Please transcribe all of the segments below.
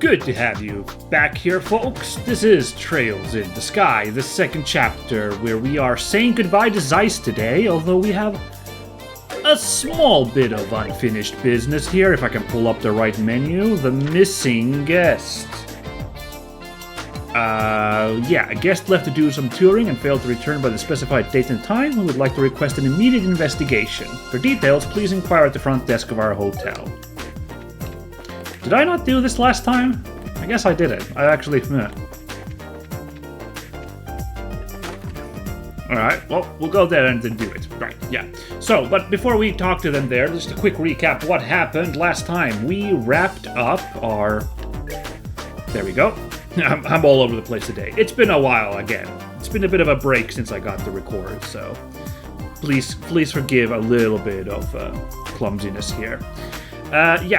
Good to have you back here, folks. This is Trails in the Sky, the second chapter, where we are saying goodbye to Zeiss today, although we have a small bit of unfinished business here, if I can pull up the right menu. The missing guest. A guest left to do some touring and failed to return by the specified date and time, who would like to request an immediate investigation. For details, please inquire at the front desk of our hotel. Did I not do this last time? I guess I did it. I actually... Alright, well, we'll go there and then do it. Right, yeah. So, but before we talk to them there, just a quick recap what happened last time. We wrapped up our... There we go. I'm all over the place today. It's been a while again. It's been a bit of a break since I got to record, so... Please forgive a little bit of clumsiness here.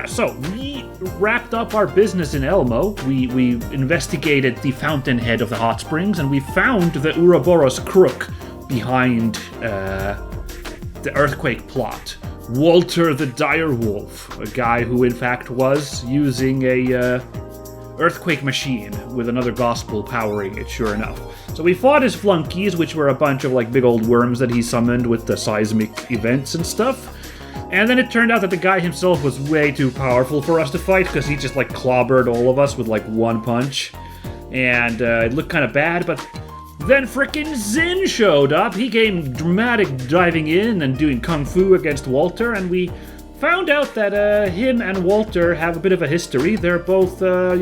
So we wrapped up our business in Elmo. We investigated the fountainhead of the hot springs, and we found the Ouroboros crook behind the earthquake plot. Walter the Dire Wolf, a guy who in fact was using a earthquake machine with another gospel powering it, sure enough. So we fought his flunkies, which were a bunch of like big old worms that he summoned with the seismic events and stuff. And then it turned out that the guy himself was way too powerful for us to fight, because he just like clobbered all of us with like one punch. And it looked kind of bad, but then frickin' Zin showed up. He came dramatic diving in and doing kung fu against Walter, and we found out that him and Walter have a bit of a history. They're both, them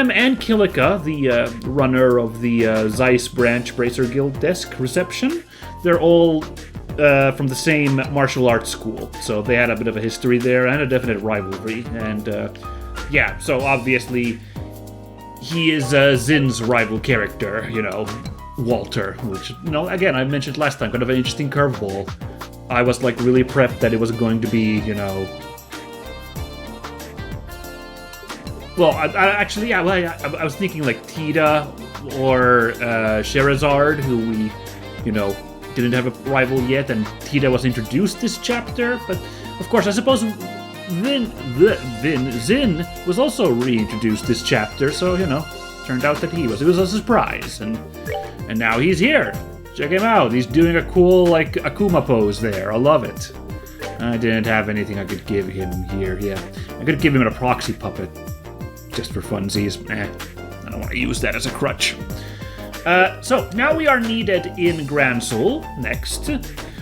and Kilika, the runner of the Zeiss branch Bracer Guild desk reception. They're all... from the same martial arts school, so they had a bit of a history there and a definite rivalry, and so obviously he is Zin's rival character, Walter, which, again, I mentioned last time, kind of an interesting curveball. I was like really prepped that it was going to be, well, I was thinking like Tita or Sherazard, who we, didn't have a rival yet, and Tita was introduced this chapter, but of course I suppose Zin was also reintroduced this chapter, so turned out that it was a surprise, and now he's here. Check him out, he's doing a cool like Akuma pose there. I love it. I didn't have anything I could give him here. Yeah, I could give him a proxy puppet just for funsies. I don't want to use that as a crutch. So now we are needed in Gransul next.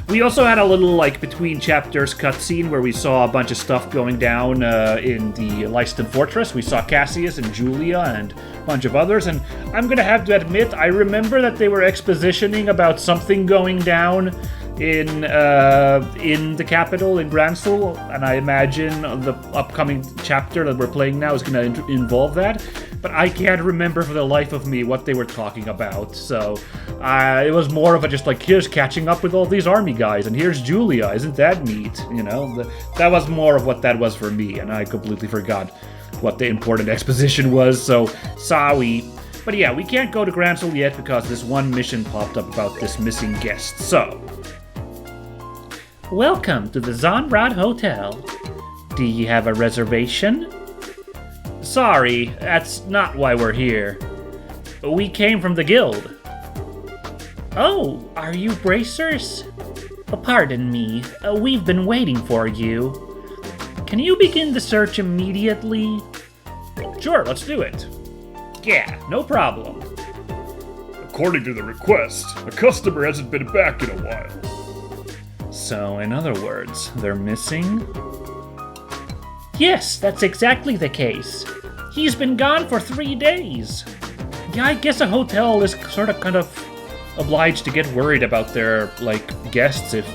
We also had a little between chapters cutscene where we saw a bunch of stuff going down in the Limestone Fortress. We saw Cassius and Julia and a bunch of others, and I'm gonna have to admit I remember that they were expositioning about something going down in the capital in Gransul, and I imagine the upcoming chapter that we're playing now is going to involve that, but I can't remember for the life of me what they were talking about, so it was more of a just here's catching up with all these army guys, and here's Julia, isn't that neat, that was more of what that was for me, and I completely forgot what the important exposition was, so sorry. But yeah, we can't go to Gransul yet because this one mission popped up about this missing guest, so... Welcome to the Zonrad Hotel. Do you have a reservation? Sorry, that's not why we're here. We came from the guild. Oh, are you bracers? Pardon me, we've been waiting for you. Can you begin the search immediately? Sure, let's do it. Yeah, no problem. According to the request, a customer hasn't been back in a while. So, in other words, they're missing? Yes, that's exactly the case. He's been gone for 3 days. Yeah, I guess a hotel is kind of obliged to get worried about their, guests if,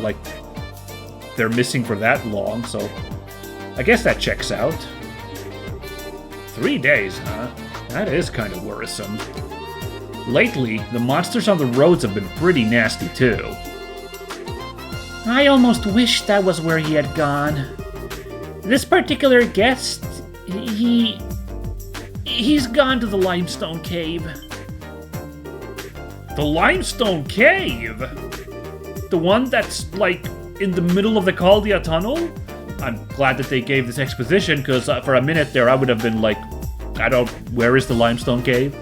they're missing for that long, so I guess that checks out. 3 days, huh? That is kind of worrisome. Lately, the monsters on the roads have been pretty nasty, too. I almost wish that was where he had gone. This particular guest, he's gone to the Limestone Cave. The Limestone Cave? The one that's, in the middle of the Caldia Tunnel? I'm glad that they gave this exposition, because for a minute there I would have been Where is the Limestone Cave?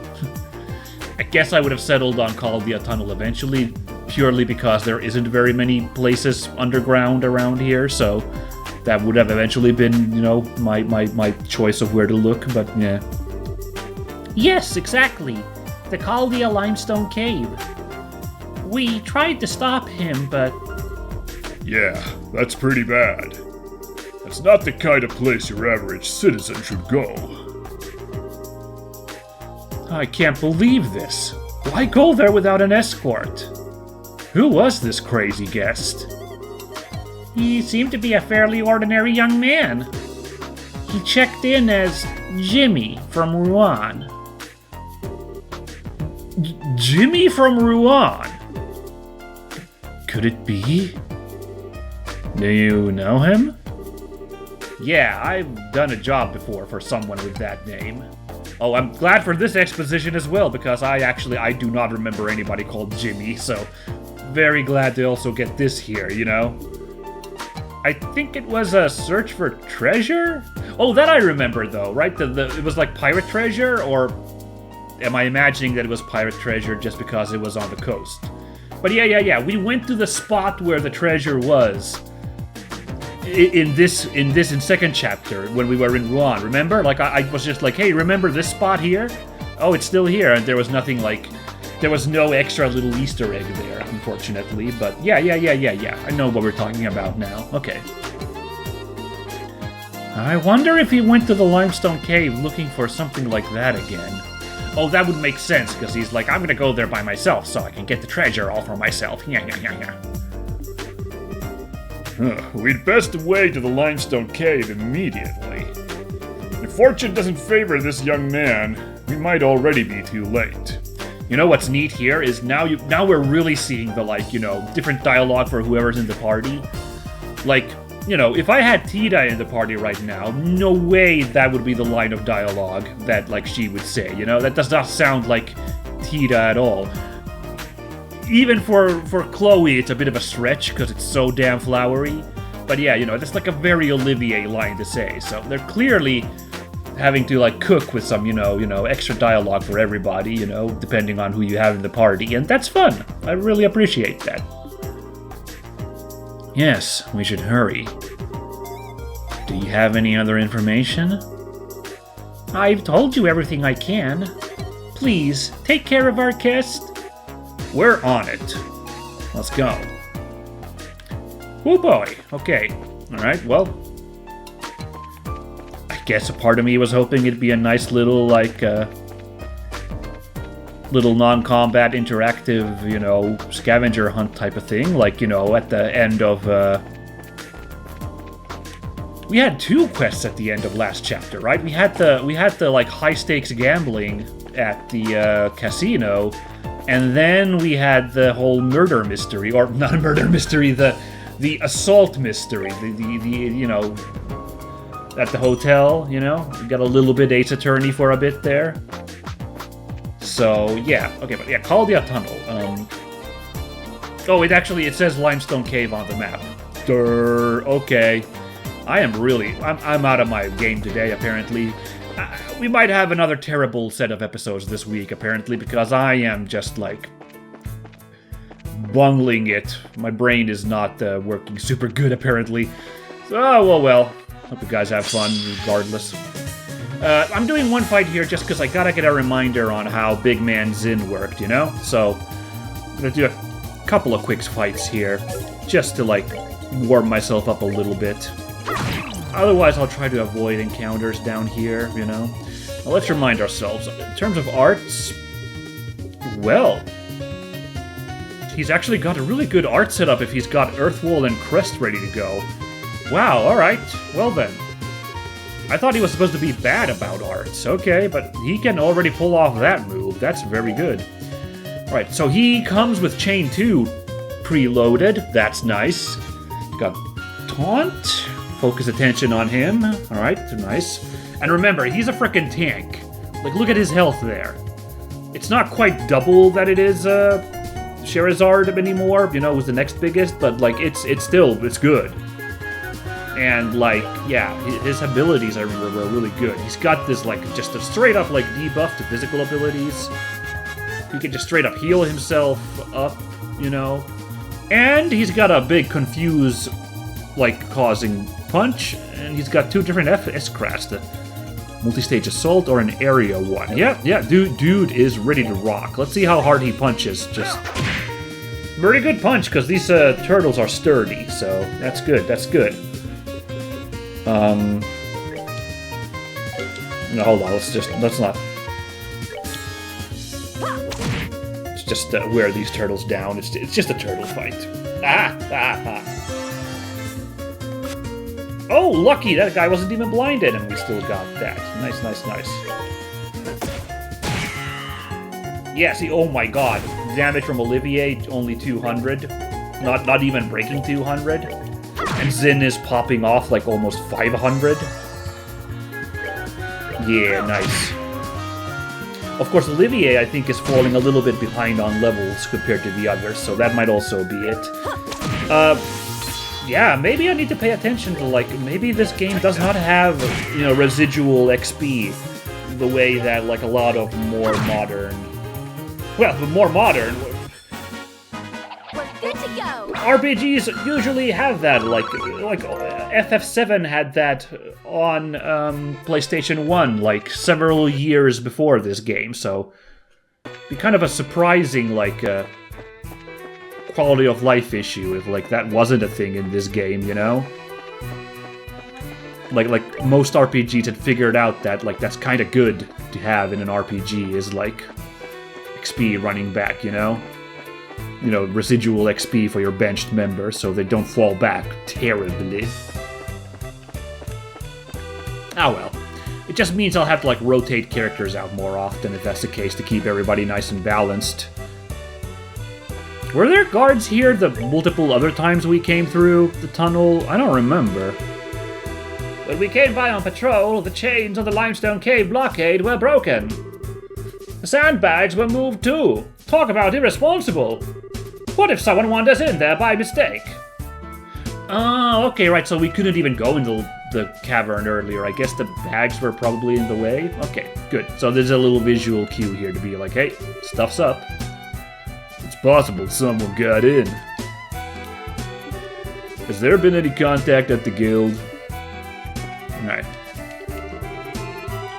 I guess I would have settled on Caldia Tunnel eventually, purely because there isn't very many places underground around here, so that would have eventually been, you know, my choice of where to look, but yeah. Yes, exactly. The Caldia Limestone Cave. We tried to stop him, but... Yeah, that's pretty bad. That's not the kind of place your average citizen should go. I can't believe this. Why go there without an escort? Who was this crazy guest? He seemed to be a fairly ordinary young man. He checked in as Jimmy from Rouen. Jimmy from Rouen? Could it be? Do you know him? Yeah, I've done a job before for someone with that name. Oh, I'm glad for this exposition as well, because I do not remember anybody called Jimmy, so very glad to also get this here, you know? I think it was a search for treasure? Oh, that I remember though, right? It was like pirate treasure, or am I imagining that it was pirate treasure just because it was on the coast? But yeah, we went to the spot where the treasure was. In second chapter, when we were in Rouen, remember? Like, I was just like, hey, remember this spot here? Oh, it's still here, and there was nothing like... There was no extra little Easter egg there, unfortunately, but yeah. I know what we're talking about now. Okay. I wonder if he went to the Limestone Cave looking for something like that again. Oh, that would make sense, because he's like, I'm gonna go there by myself so I can get the treasure all for myself. Yeah. We'd best away to the Limestone Cave immediately. If fortune doesn't favor this young man, we might already be too late. You know what's neat here is now we're really seeing the, like, you know, different dialogue for whoever's in the party. Like, you know, if I had Tida in the party right now, no way that would be the line of dialogue that, like, she would say, you know? That does not sound like Tida at all. Even for Chloe, it's a bit of a stretch because it's so damn flowery. But yeah, you know, that's like a very Olivier line to say. So they're clearly having to like cook with some, you know, extra dialogue for everybody, you know, depending on who you have in the party, and that's fun. I really appreciate that. Yes, we should hurry. Do you have any other information? I've told you everything I can. Please, take care of our guest. We're on it. Let's go. Oh boy. Okay. Alright, well. I guess a part of me was hoping it'd be a nice little, like, little non-combat interactive, you know, scavenger hunt type of thing. Like, you know, at the end of, we had 2 quests at the end of last chapter, right? We had the like, high-stakes gambling at the, casino. And then we had the whole murder mystery, or not a murder mystery, the assault mystery, the you know, at the hotel, you know? We got a little bit Ace Attorney for a bit there. So, yeah. Okay, but yeah, Caldia Tunnel. Oh, it says Limestone Cave on the map. Okay. I'm out of my game today, apparently. We might have another terrible set of episodes this week, apparently, because I am just, like, bungling it. My brain is not working super good, apparently. So, well. Hope you guys have fun, regardless. I'm doing one fight here just because I gotta get a reminder on how Big Man Zin worked, you know? So, I'm gonna do a couple of quick fights here, just to, like, warm myself up a little bit. Otherwise, I'll try to avoid encounters down here, you know? Now, let's remind ourselves, in terms of arts, well, he's actually got a really good art setup if he's got Earthwall and Crest ready to go. Wow, alright, well then. I thought he was supposed to be bad about arts, okay, but he can already pull off that move, that's very good. Alright, so he comes with Chain 2 preloaded, that's nice. Got Taunt. Focus attention on him. Alright, nice. And remember, he's a frickin' tank. Like, look at his health there. It's not quite double that it is, Sherazard anymore, you know, who's the next biggest, but, like, it's good. And, like, yeah, his abilities were really good. He's got this, like, just a straight-up, like, debuff to physical abilities. He can just straight-up heal himself up, you know? And he's got a big confuse, like, causing punch, and he's got 2 different S-crafts, the multi-stage assault or an area one. Yeah, dude is ready to rock. Let's see how hard he punches. Just very good punch, because these turtles are sturdy, so that's good, that's good. No, hold on, let's not. Let's just wear these turtles down. It's just a turtle fight. Oh, lucky, that guy wasn't even blinded, and we still got that. Nice. Yeah, see, oh my god. Damage from Olivier, only 200. Not even breaking 200. And Zin is popping off like almost 500. Yeah, nice. Of course, Olivier, I think, is falling a little bit behind on levels compared to the others, so that might also be it. Yeah, maybe I need to pay attention to, like, maybe this game does not have, you know, residual XP the way that, like, a lot of more modern... Well, the more modern... We're good to go! RPGs usually have that, like FF7 had that on PlayStation 1, like, several years before this game, so... Be kind of a surprising, like, quality of life issue if, like, that wasn't a thing in this game, you know? Like most RPGs had figured out that, like, that's kind of good to have in an RPG, is, like, XP running back, you know? You know, residual XP for your benched members so they don't fall back terribly. Ah well. It just means I'll have to, like, rotate characters out more often if that's the case to keep everybody nice and balanced. Were there guards here the multiple other times we came through the tunnel? I don't remember. When we came by on patrol, the chains on the Limestone Cave blockade were broken. The sandbags were moved too. Talk about irresponsible. What if someone wandered us in there by mistake? Oh, okay, right, so we couldn't even go into the cavern earlier. I guess the bags were probably in the way? Okay, good. So there's a little visual cue here to be like, hey, stuff's up. It's possible someone got in. Has there been any contact at the guild? Alright.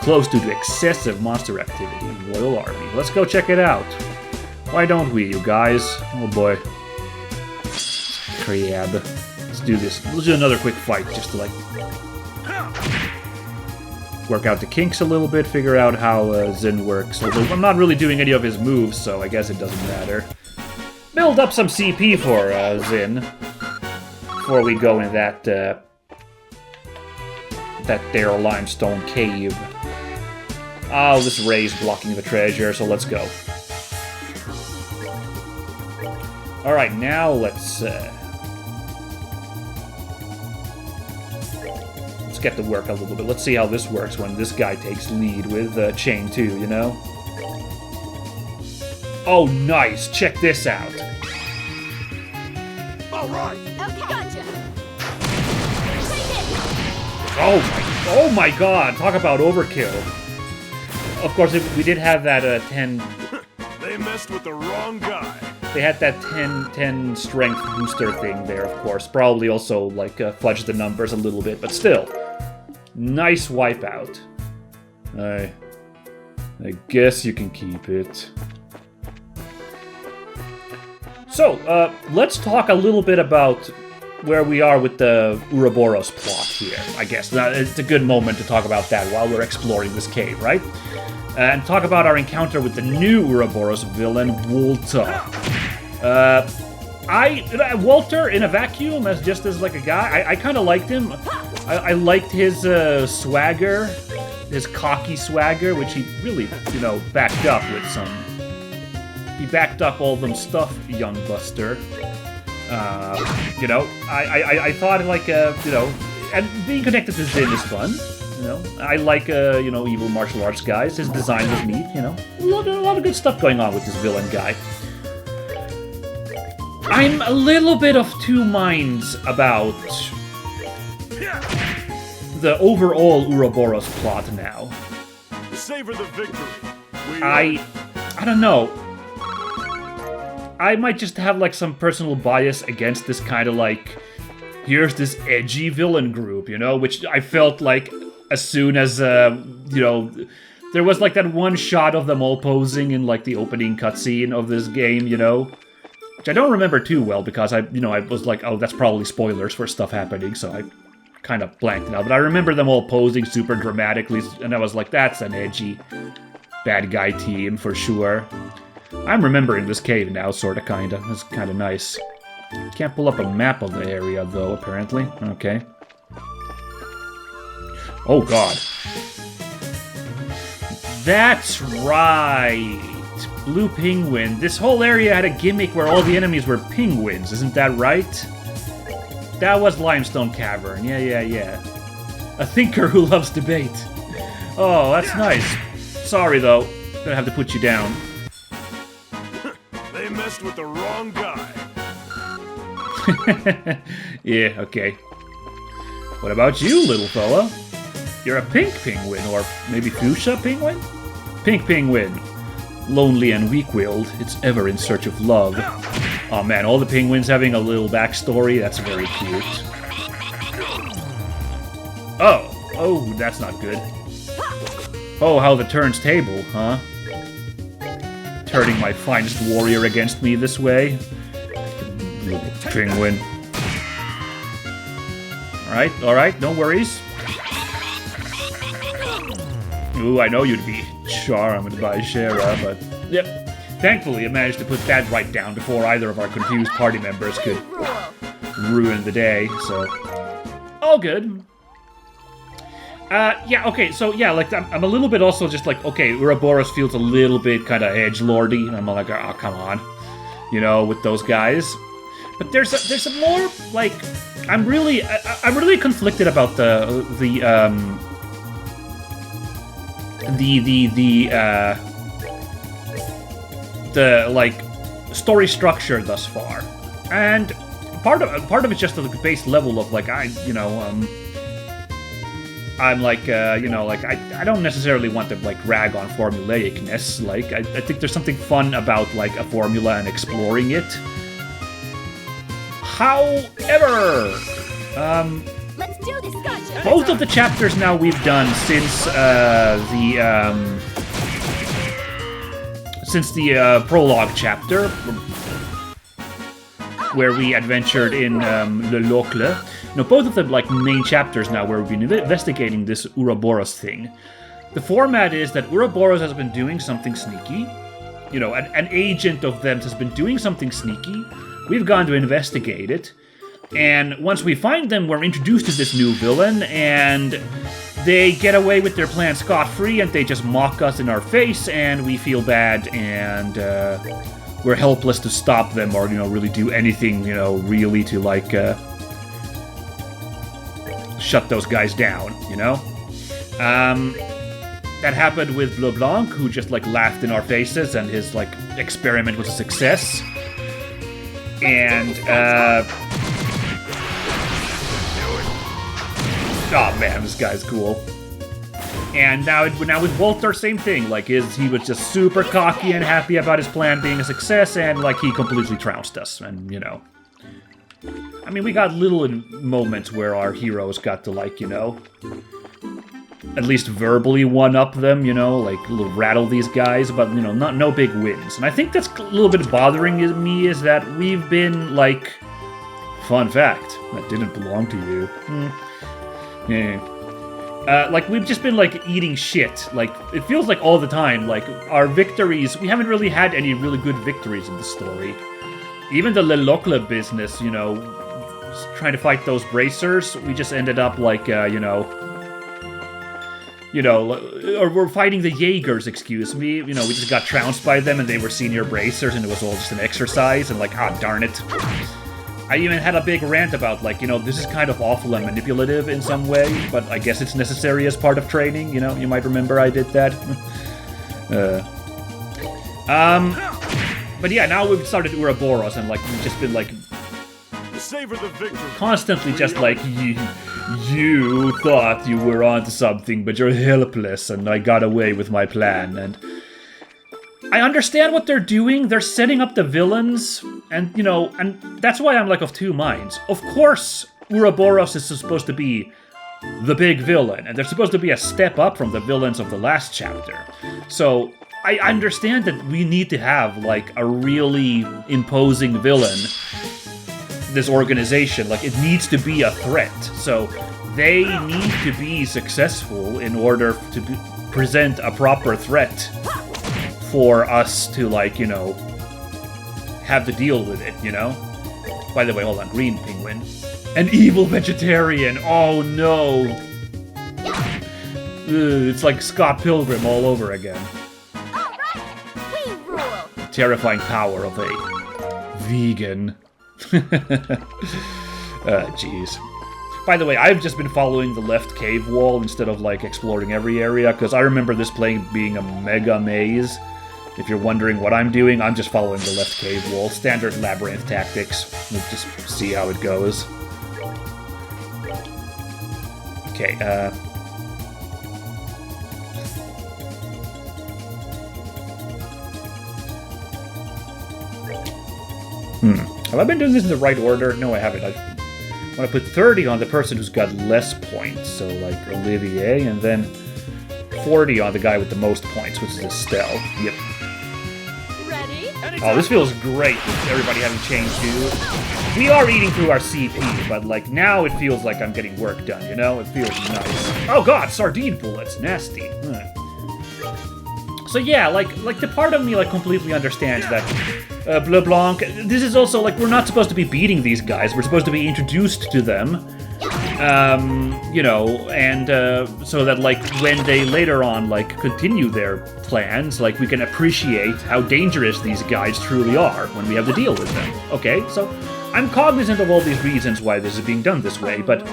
Close due to excessive monster activity in Royal Army. Let's go check it out. Why don't we, you guys? Oh boy. Crab. Let's do this. Let's do another quick fight just to, like, work out the kinks a little bit, figure out how Zin works. Although I'm not really doing any of his moves, so I guess it doesn't matter. Build up some CP for Zin before we go in that there limestone cave. Oh, this ray's blocking the treasure, so let's go. Alright, now let's get to work a little bit. Let's see how this works when this guy takes lead with Chain 2, you know? Oh, nice! Check this out! Alright! Okay, gotcha! Oh my god! Talk about overkill! Of course, we did have that 10... They messed with the wrong guy. They had that 10 strength booster thing there, of course. Probably also, like, fudged the numbers a little bit, but still. Nice wipeout. I guess you can keep it. So, let's talk a little bit about where we are with the Ouroboros plot here, I guess. Now, it's a good moment to talk about that while we're exploring this cave, right? And talk about our encounter with the new Ouroboros villain, Walter. Walter in a vacuum, as just as, like, a guy, I kind of liked him. I liked his swagger, his cocky swagger, which he really, you know, backed up with some... He backed up all them stuff, young Buster. You know, I thought, like, you know, and being connected to Zin is fun. You know, I like, you know, evil martial arts guys. His design was neat, you know. A lot of good stuff going on with this villain guy. I'm a little bit of two minds about the overall Ouroboros plot now. Savor the victory. I don't know. I might just have like some personal bias against this kind of like, here's this edgy villain group, you know, which I felt like as soon as, you know, there was like that one shot of them all posing in like the opening cutscene of this game, you know, which I don't remember too well because I was like, oh, that's probably spoilers for stuff happening, so I kind of blanked it out. But I remember them all posing super dramatically, and I was like, that's an edgy bad guy team for sure. I'm remembering this cave now, sorta, kinda. It's kinda nice. Can't pull up a map of the area, though, apparently. Okay. Oh, God. That's right! Blue penguin. This whole area had a gimmick where all the enemies were penguins, isn't that right? That was Limestone Cavern. Yeah. A thinker who loves debate. Oh, that's nice. Sorry, though. Gonna have to put you down. They messed with the wrong guy. Yeah, okay. What about you, little fella? You're a pink penguin, or maybe fuchsia penguin? Pink penguin. Lonely and weak-willed, it's ever in search of love. Oh man, all the penguins having a little backstory, that's very cute. Oh, that's not good. Oh, how the turns table, huh? Turning my finest warrior against me this way. Little penguin. Alright, no worries. Ooh, I know you'd be charmed by Shara, but... Yep. Thankfully, I managed to put that right down before either of our confused party members could ruin the day, so... All good. Yeah, okay, so yeah, like, I'm a little bit also just like, okay, Ouroboros feels a little bit kind of edgelordy, and I'm like, oh, come on, you know, with those guys. But there's a more, like, I'm really conflicted about the like, story structure thus far. And part of it's just the base level of, like, I'm like, you know, like, I don't necessarily want to, like, rag on formulaicness. Like, I think there's something fun about, like, a formula and exploring it. However, Let's do this, gotcha. both of the chapters now we've done since the prologue chapter, where we adventured in Le Locle. No, both of the like main chapters now where we've been investigating this Ouroboros thing. The format is that Ouroboros has been doing something sneaky. You know, an agent of them has been doing something sneaky. We've gone to investigate it. And once we find them, we're introduced to this new villain, and they get away with their plan scot-free, and they just mock us in our face, and we feel bad, and we're helpless to stop them or, you know, really do anything, you know, really to, like, shut those guys down, you know? That happened with LeBlanc, who just, like, laughed in our faces, and his, like, experiment was a success. And, oh man, this guy's cool. And now with Walter, same thing. Like, he was just super cocky and happy about his plan being a success, and, like, he completely trounced us, and, you know. I mean, we got little moments where our heroes got to, like, you know, at least verbally one-up them, you know, like, rattle these guys, but, you know, no big wins. And I think that's a little bit bothering me, is that we've been, like, fun fact, that didn't belong to you. Yeah. Like, we've just been, like, eating shit. Like, it feels like all the time, like, our victories, we haven't really had any really good victories in the story. Even the Le Locle business, you know, trying to fight those bracers, we just ended up, like, you know, or we're fighting the Jaegers, excuse me. You know, we just got trounced by them, and they were senior bracers, and it was all just an exercise, and, like, ah, darn it. I even had a big rant about, like, you know, this is kind of awful and manipulative in some way, but I guess it's necessary as part of training, you know? You might remember I did that. But yeah, now we've started Ouroboros, and, like, we've just been, like, Savor the victory. constantly just, like, You thought you were onto something, but you're helpless, and I got away with my plan, and... I understand what they're doing. They're setting up the villains, and, you know, and that's why I'm, like, of two minds. Of course, Ouroboros is supposed to be the big villain, and they're supposed to be a step up from the villains of the last chapter. So, I understand that we need to have, like, a really imposing villain, this organization. Like, it needs to be a threat. So, they need to be successful in order to present a proper threat for us to, like, you know, have to deal with it, you know? By the way, hold on, green penguin. An evil vegetarian, oh no! Ugh, it's like Scott Pilgrim all over again. Alright, we rule! Terrifying power of a vegan. Jeez. By the way, I've just been following the left cave wall instead of, like, exploring every area, because I remember this being a mega maze. If you're wondering what I'm doing, I'm just following the left cave wall. Standard labyrinth tactics. We'll just see how it goes. Okay, Have I been doing this in the right order? No, I haven't. I want to put 30 on the person who's got less points. So, like, Olivier, and then 40 on the guy with the most points, which is Estelle. Yep. Oh, this feels great with everybody having changed too. We are eating through our CP, but, like, now it feels like I'm getting work done, you know? It feels nice. Oh god, sardine bullets. Nasty. So yeah, like the part of me, like, completely understands that LeBlanc, this is also, like, we're not supposed to be beating these guys. We're supposed to be introduced to them. You know, and so that, like, when they later on, like, continue their plans, like, we can appreciate how dangerous these guys truly are when we have to deal with them. Okay, so I'm cognizant of all these reasons why this is being done this way, but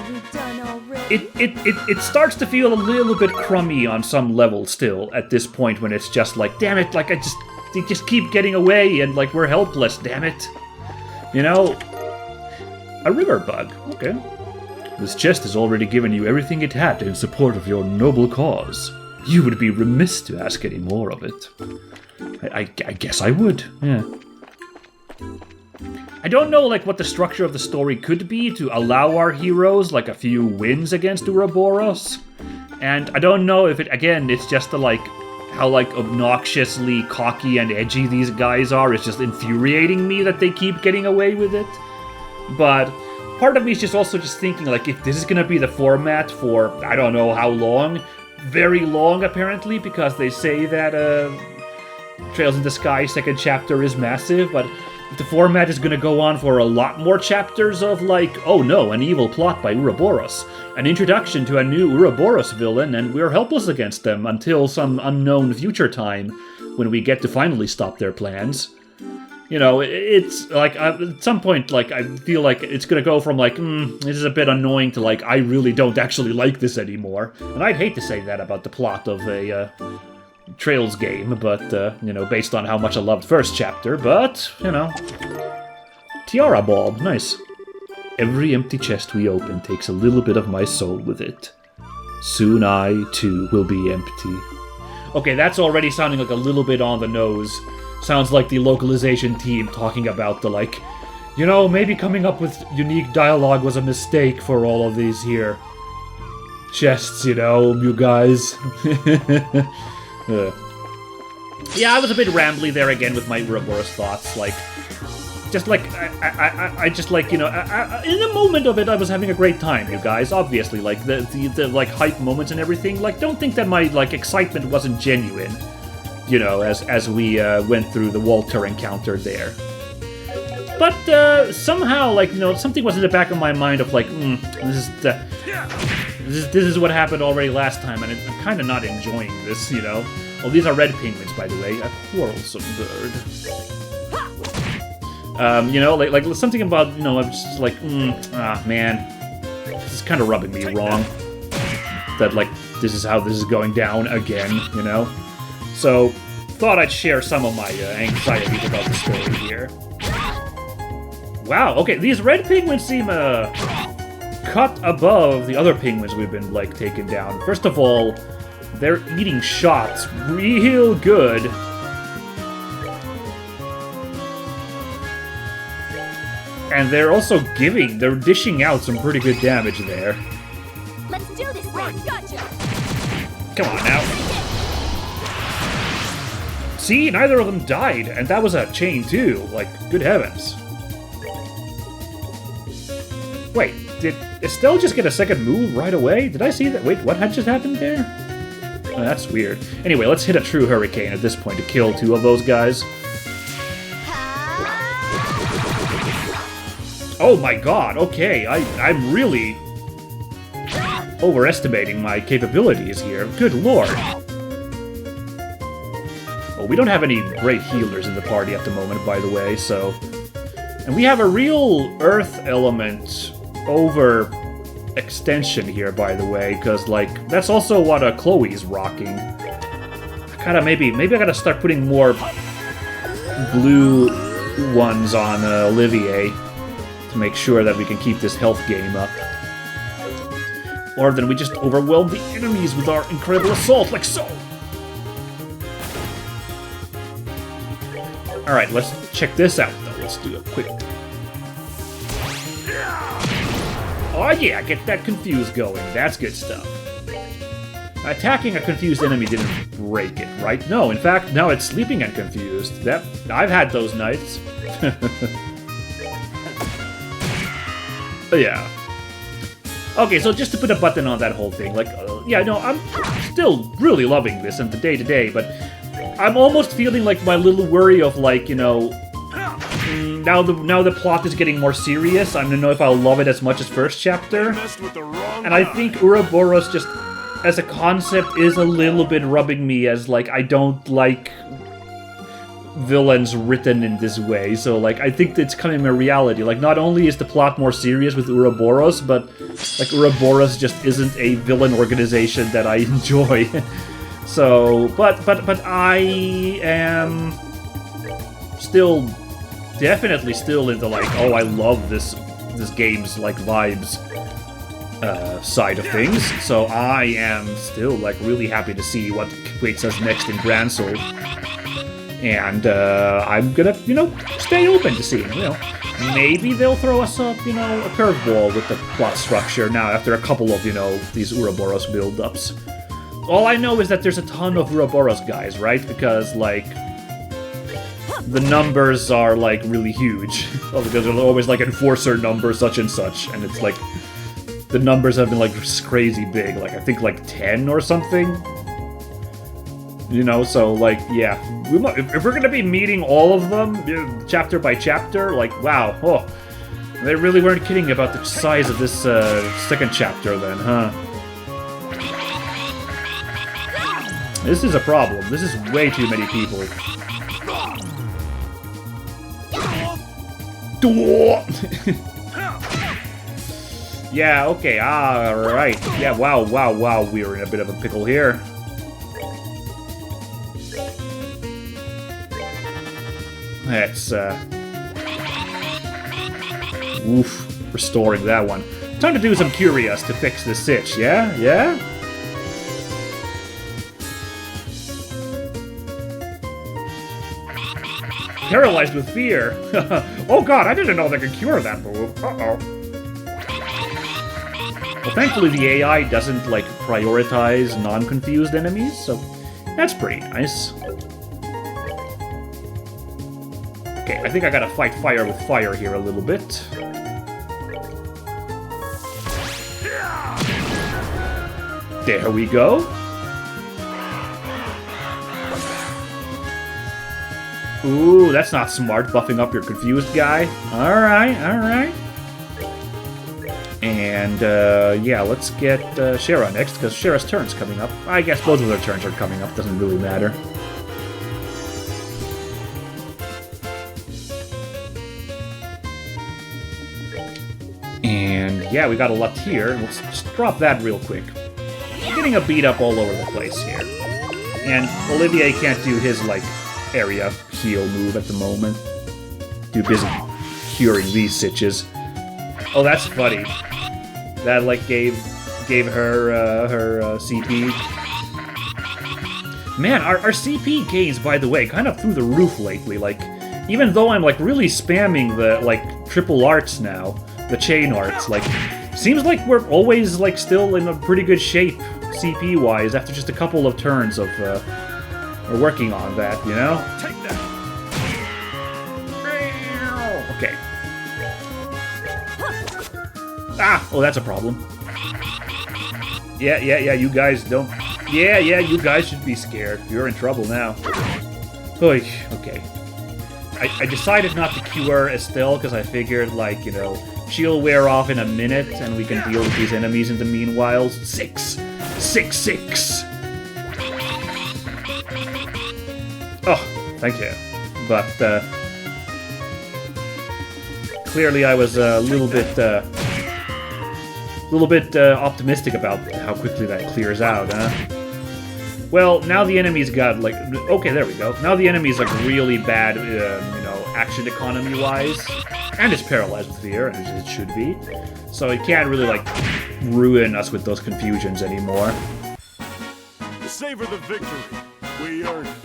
it starts to feel a little bit crummy on some level still at this point when it's just like, damn it, like, they just keep getting away and, like, we're helpless, damn it. You know? A river bug, okay. This chest has already given you everything it had in support of your noble cause. You would be remiss to ask any more of it. I guess I would, yeah. I don't know, like, what the structure of the story could be to allow our heroes, like, a few wins against Ouroboros. And I don't know if it, again, it's just the, like, how, like, obnoxiously cocky and edgy these guys are. It's just infuriating me that they keep getting away with it. But part of me is just also just thinking, like, if this is gonna be the format for, I don't know how long, very long, apparently, because they say that, Trails in the Sky second chapter is massive, but if the format is gonna go on for a lot more chapters of, like, oh no, an evil plot by Ouroboros, an introduction to a new Ouroboros villain, and we're helpless against them until some unknown future time when we get to finally stop their plans. You know, it's, like, at some point, like, I feel like it's gonna go from, like, this is a bit annoying to, like, I really don't actually like this anymore. And I'd hate to say that about the plot of a, Trails game, but, you know, based on how much I loved first chapter, but, you know. Tiara Bulb, nice. Every empty chest we open takes a little bit of my soul with it. Soon I, too, will be empty. Okay, that's already sounding like a little bit on the nose. Sounds like the localization team talking about the, like, you know, maybe coming up with unique dialogue was a mistake for all of these here chests, you know, you guys. Yeah, I was a bit rambly there again with my Ouroboros thoughts, like, just like, I just, like, you know, in the moment of it, I was having a great time, you guys, obviously, like, the like, hype moments and everything, like, don't think that my, like, excitement wasn't genuine. You know, as we went through the Walter encounter there. But somehow, like, you know, something was in the back of my mind of, like, this is what happened already last time, and I'm kind of not enjoying this, you know. Oh, these are red penguins, by the way. A quarrelsome bird. You know, like something about, you know, I'm just like, man, this is kind of rubbing me wrong. That, like, this is how this is going down again, you know. So, thought I'd share some of my anxieties about the story here. Wow, okay, these red penguins seem, cut above the other penguins we've been, like, taking down. First of all, they're eating shots real good. And they're also they're dishing out some pretty good damage there. Let's do this. Right, gotcha. Come on now. See, neither of them died, and that was a chain too. Like, good heavens. Wait, did Estelle just get a second move right away? Did I see that? Wait, what had just happened there? Oh, that's weird. Anyway, let's hit a true hurricane at this point to kill 2 of those guys. Oh my god, okay, I'm really overestimating my capabilities here. Good lord. Well, we don't have any great healers in the party at the moment, by the way, so... And we have a real earth element over extension here, by the way, because, like, that's also what Chloe's rocking. I gotta maybe I gotta start putting more blue ones on Olivier to make sure that we can keep this health game up. Or then we just overwhelm the enemies with our incredible assault, like so! Alright, let's check this out, though. Let's do a quick... Oh yeah, get that confuse going. That's good stuff. Attacking a confused enemy didn't break it, right? No, in fact, now it's sleeping and confused. I've had those nights. Yeah. Okay, so just to put a button on that whole thing, like, yeah, no, I'm still really loving this and the day-to-day, but I'm almost feeling like my little worry of, like, you know, now the plot is getting more serious. I don't know if I'll love it as much as first chapter. And I think Ouroboros just, as a concept, is a little bit rubbing me as, like, I don't like villains written in this way. So, like, I think it's coming a reality. Like, not only is the plot more serious with Ouroboros, but, like, Ouroboros just isn't a villain organization that I enjoy. So, but I am still... definitely still into, like, oh, I love this game's, like, vibes side of things. So I am still, like, really happy to see what waits us next in Gransel. And I'm gonna, you know, stay open to seeing, you know. Maybe they'll throw us up, you know, a curveball with the plot structure now after a couple of, you know, these Ouroboros build-ups. All I know is that there's a ton of Ouroboros guys, right? Because, like... the numbers are, like, really huge. Well, because they're always, like, enforcer number such and such, and it's, like, the numbers have been, like, crazy big. Like, I think, like, 10 or something? You know, so, like, yeah. If we're gonna be meeting all of them, chapter by chapter, like, wow, oh. They really weren't kidding about the size of this, second chapter then, huh? This is a problem. This is way too many people. Yeah, okay, alright. Yeah, wow, we're in a bit of a pickle here. That's, oof, restoring that one. Time to do some curious to fix this sitch, yeah? Yeah? Paralyzed with fear. Oh god, I didn't know they could cure that move. Uh-oh. Well, thankfully the AI doesn't, like, prioritize non-confused enemies, so that's pretty nice. Okay, I think I gotta fight fire with fire here a little bit. There we go. Ooh, that's not smart, buffing up your confused guy. Alright, alright. And, yeah, let's get Shara next, because Shara's turn's coming up. I guess both of their turns are coming up, doesn't really matter. And, yeah, we got a Latir. Let's just drop that real quick. We're getting a beat up all over the place here. And Olivier can't do his, like, area heal move at the moment. Too busy curing these sitches. Oh, that's funny. That like gave her her CP. Man, our CP gains, by the way, kind of through the roof lately. Like, even though I'm like really spamming the like triple arts now, the chain arts, like, seems like we're always like still in a pretty good shape CP wise after just a couple of turns of working on that, you know? Take that! Okay. Ah! Oh, that's a problem. Yeah, you guys don't... Yeah, you guys should be scared. You're in trouble now. Oy, okay. I decided not to cure Estelle because I figured, like, you know, she'll wear off in a minute and we can deal with these enemies in the meanwhile. 6! Oh, thank you. But, clearly I was a little bit optimistic about how quickly that clears out, huh? Well, now the enemy's got, like... Okay, there we go. Now the enemy's, like, really bad, you know, action economy-wise. And it's paralyzed with fear, as it should be. So it can't really, like, ruin us with those confusions anymore. Savor the victory. We earned it.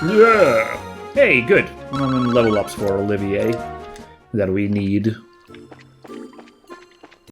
Yeah! Hey, good. Level ups for Olivier that we need.